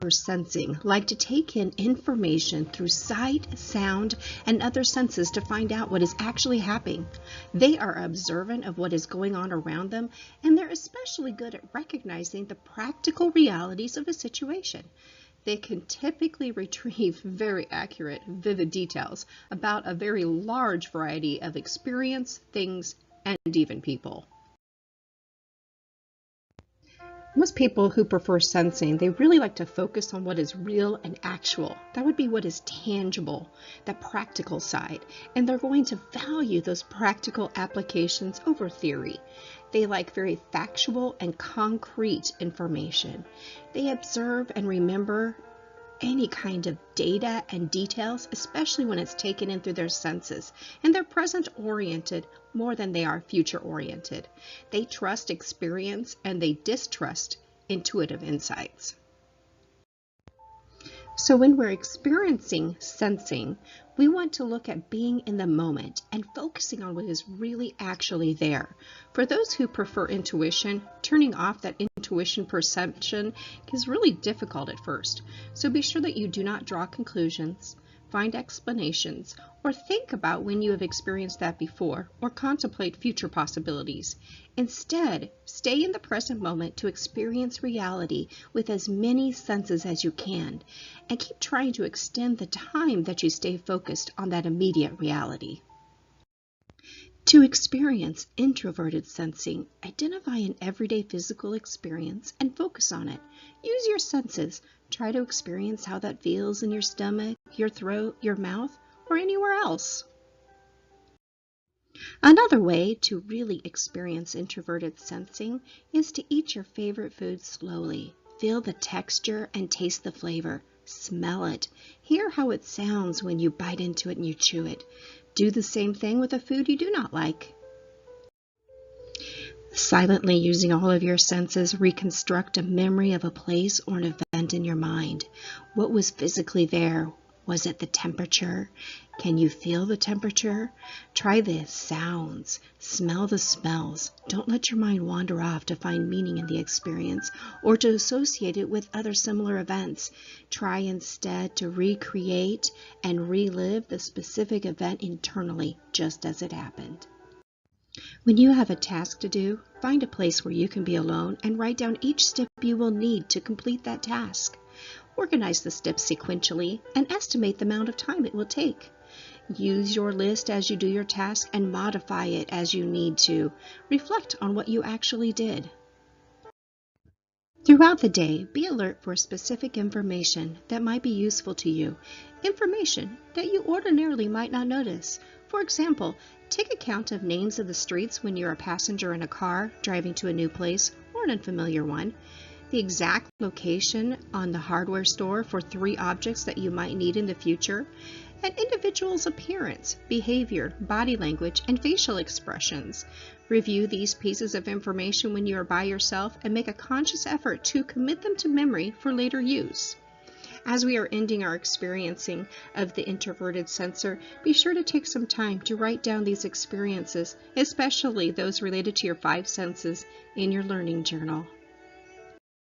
sensing like to take in information through sight, sound, and other senses to find out what is actually happening. They are observant of what is going on around them, and they're especially good at recognizing the practical realities of a situation. They can typically retrieve very accurate, vivid details about a very large variety of experience, things, and even people. Most people who prefer sensing, they really like to focus on what is real and actual. That would be what is tangible, the practical side. And they're going to value those practical applications over theory. They like very factual and concrete information. They observe and remember any kind of data and details, especially when it's taken in through their senses. And they're present-oriented more than they are future-oriented. They trust experience and they distrust intuitive insights. So when we're experiencing sensing, we want to look at being in the moment and focusing on what is really actually there. For those who prefer intuition, turning off that intuition perception is really difficult at first. So be sure that you do not draw conclusions, find explanations, or think about when you have experienced that before, or contemplate future possibilities. Instead, stay in the present moment to experience reality with as many senses as you can, and keep trying to extend the time that you stay focused on that immediate reality. To experience introverted sensing, identify an everyday physical experience and focus on it. Use your senses. Try to experience how that feels in your stomach, your throat, your mouth, or anywhere else. Another way to really experience introverted sensing is to eat your favorite food slowly. Feel the texture and taste the flavor. Smell it. Hear how it sounds when you bite into it and you chew it. Do the same thing with a food you do not like. Silently using all of your senses, reconstruct a memory of a place or an event in your mind. What was physically there? Was it the temperature? Can you feel the temperature? Try the sounds. Smell the smells. Don't let your mind wander off to find meaning in the experience or to associate it with other similar events. Try instead to recreate and relive the specific event internally, just as it happened. When you have a task to do, find a place where you can be alone and write down each step you will need to complete that task. Organize the steps sequentially and estimate the amount of time it will take. Use your list as you do your task and modify it as you need to. Reflect on what you actually did. Throughout the day, be alert for specific information that might be useful to you, information that you ordinarily might not notice. For example, take account of names of the streets when you're a passenger in a car driving to a new place or an unfamiliar one, the exact location on the hardware store for 3 objects that you might need in the future, an individual's appearance, behavior, body language, and facial expressions. Review these pieces of information when you are by yourself and make a conscious effort to commit them to memory for later use. As we are ending our experiencing of the introverted sensor, be sure to take some time to write down these experiences, especially those related to your 5 senses, in your learning journal.